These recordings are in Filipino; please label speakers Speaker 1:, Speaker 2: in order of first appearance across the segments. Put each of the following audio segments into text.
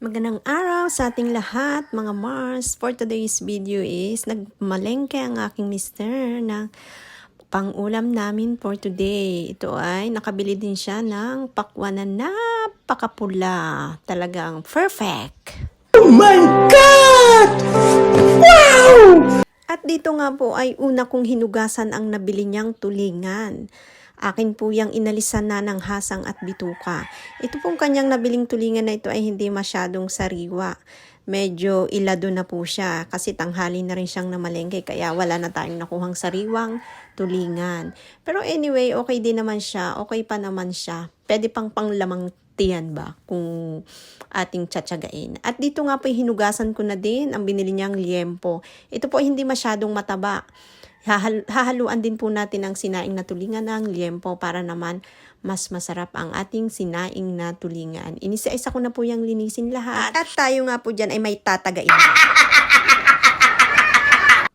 Speaker 1: Magandang araw sa ating lahat mga Mars. For today's video is nagmalengke ang aking mister na pang-ulam namin for today. Ito ay nakabili din siya ng pakwan na napakapula. Talagang perfect.
Speaker 2: Oh my God! Wow!
Speaker 1: At dito nga po ay una kong hinugasan ang nabili niyang tulingan. Akin po yung inalisan na ng hasang at bituka. Ito pong kanyang nabiling tulingan na ito ay hindi masyadong sariwa. Medyo ilado na po siya kasi tanghali na rin siyang namalengke kaya wala na tayong nakuhang sariwang tulingan. Pero anyway, okay din naman siya. Okay pa naman siya. Pwede pang panglamang tiyan ba kung ating tsatsagain. At dito nga po hinugasan ko na din ang binili niyang liempo. Ito po hindi masyadong mataba. Hahaluan din po natin ang sinaing na tulingan ng liempo para naman mas masarap ang ating sinaing na tulingan. Inisa-isa ko na po yung linisin lahat. At tayo nga po dyan ay may tatagain.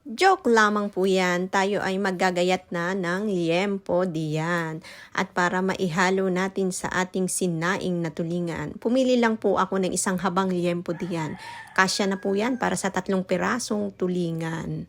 Speaker 1: Joke lamang po yan. Tayo ay maggagayat na ng liempo diyan. At para maihalo natin sa ating sinaing na tulingan, pumili lang po ako ng isang habang liempo diyan. Kasya na po yan para sa 3 pirasong tulingan.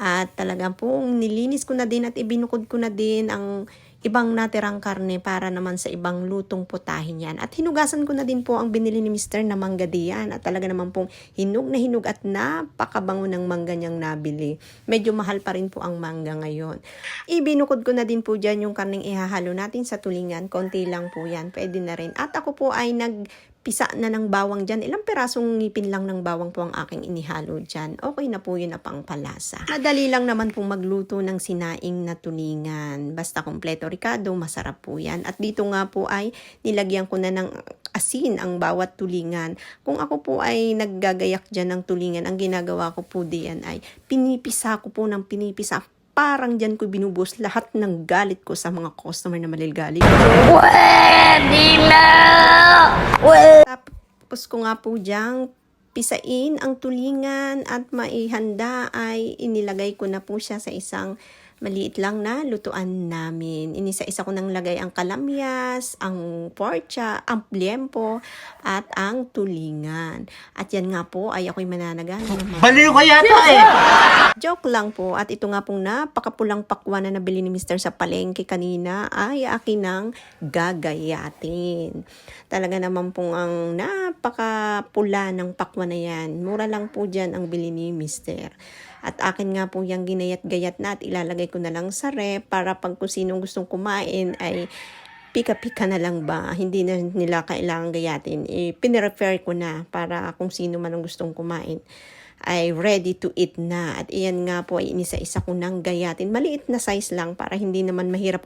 Speaker 1: At talagang pong nilinis ko na din at ibinukod ko na din ang ibang natirang karne para naman sa ibang lutong putahin yan. At hinugasan ko na din po ang binili ni Mr. na mangga diyan. At talaga naman pong hinog na hinog at napakabango ng mangga niyang nabili. Medyo mahal pa rin po ang mangga ngayon. Ibinukod ko na din po dyan yung karneng ihahalo natin sa tulingan. Konti lang po yan. Pwede na rin. At ako po ay nagpisa na ng bawang dyan. Ilang pirasong ngipin lang ng bawang po ang aking inihalo dyan. Okay na po yun na pang palasa. Madali lang naman pong magluto ng sinaing na tulingan. Basta kompleto ricado, masarap po yan. At dito nga po ay nilagyan ko na ng asin ang bawat tulingan. Kung ako po ay naggagayak dyan ng tulingan, ang ginagawa ko po diyan ay pinipisa ko po ng pinipisa. Parang dyan ko binubos lahat ng galit ko sa mga customer na malilgalig.
Speaker 2: Pwede na!
Speaker 1: Tapos ko nga po dyan pisain ang tulingan at maihanda ay inilagay ko na po siya sa isang maliit lang na lutuan namin. Inisa-isa ko nang lagay ang kalamyas, ang porcha, ang liempo, at ang tulingan. At yan nga po ay ako'y mananagan.
Speaker 2: Baliw ka yata eh!
Speaker 1: Joke lang po. At ito nga pong napakapulang pakwan na nabili ni Mr. sa palengke kanina ay akin ang gagayatin. Talaga naman pong ang napakapula ng pakwan na yan. Mura lang po dyan ang bili ni Mr. At akin nga po yung ginayat-gayat na at ilalagay ko na lang sa rep para pag kung sinong gustong kumain ay pika-pika na lang ba. Hindi na nila kailangan gayatin. Pinirefer ko na para kung sino man ang gustong kumain ay ready to eat na. At iyan nga po ay inisa-isa ko nang gayatin. Maliit na size lang para hindi naman mahirap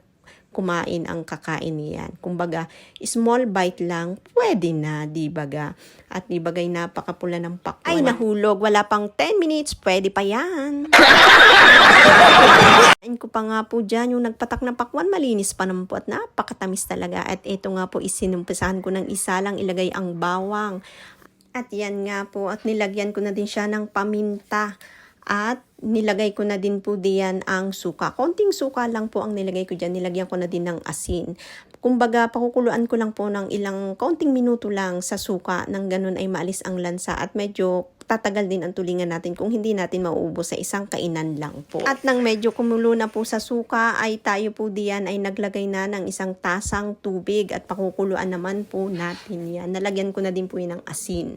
Speaker 1: kumain ang kakain niyan. Kumbaga, small bite lang, pwede na, di baga. At di bagay napakapula ng pakwan. Ay, nahulog. Wala pang 10 minutes, pwede pa yan. Kain ko pa nga po dyan, yung nagpatak na pakwan, malinis pa naman po at napakatamis talaga. At ito nga po, isinumpisahan ko ng isa lang, ilagay ang bawang. At yan nga po, at nilagyan ko na din siya ng paminta. At nilagay ko na din po diyan ang suka. Konting suka lang po ang nilagay ko dyan. Nilagyan ko na din ng asin. Kumbaga, pakukuluan ko lang po ng ilang konting minuto lang sa suka. Nang ganun ay maalis ang lansa at medyo tatagal din ang tulingan natin kung hindi natin mauubos sa isang kainan lang po. At nang medyo kumulo na po sa suka ay tayo po diyan ay naglagay na ng isang tasang tubig at pakukuluan naman po natin yan. Nalagyan ko na din po yun ng asin.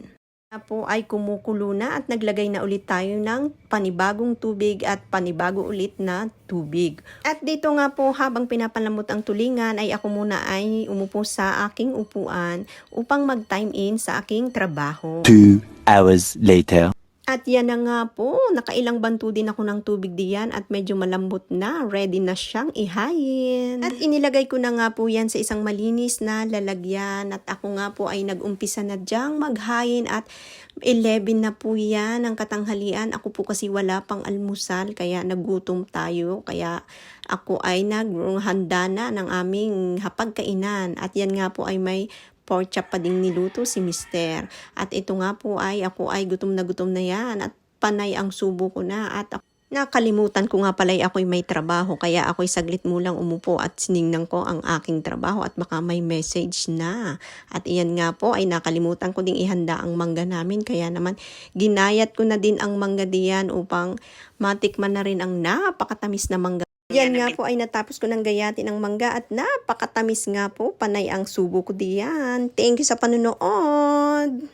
Speaker 1: Na po ay kumukulo na at naglagay na ulit tayo ng panibagong tubig at panibago ulit na tubig. At dito nga po habang pinapalamot ang tulingan ay ako muna ay umupo sa aking upuan upang mag-time in sa aking trabaho.
Speaker 3: 2 hours later.
Speaker 1: At yan na nga po, nakailang banto din ako ng tubig diyan at medyo malambot na, ready na siyang ihayin. At inilagay ko na nga po yan sa isang malinis na lalagyan at ako nga po ay nag-umpisa na diyang maghayin at 11 na po yan ang katanghalian. Ako po kasi wala pang almusal kaya nagutom tayo kaya ako ay naghanda na ng aming hapagkainan at yan nga po ay may pork chop pa ding niluto si Mister. At ito nga po ay ako ay gutom na yan at panay ang subo ko na at Nakalimutan ko nga pala'y ako'y may trabaho kaya ako'y saglit mulang umupo at siningnan ko ang aking trabaho at baka may message na. At iyan nga po ay nakalimutan ko ding ihanda ang mangga namin kaya naman ginayat ko na din ang mangga diyan upang matikman na rin ang napakatamis na mangga. Yan nga po ay natapos ko ng gayatin ang mangga at napakatamis nga po, panay ang subo ko diyan. Thank you sa panonood!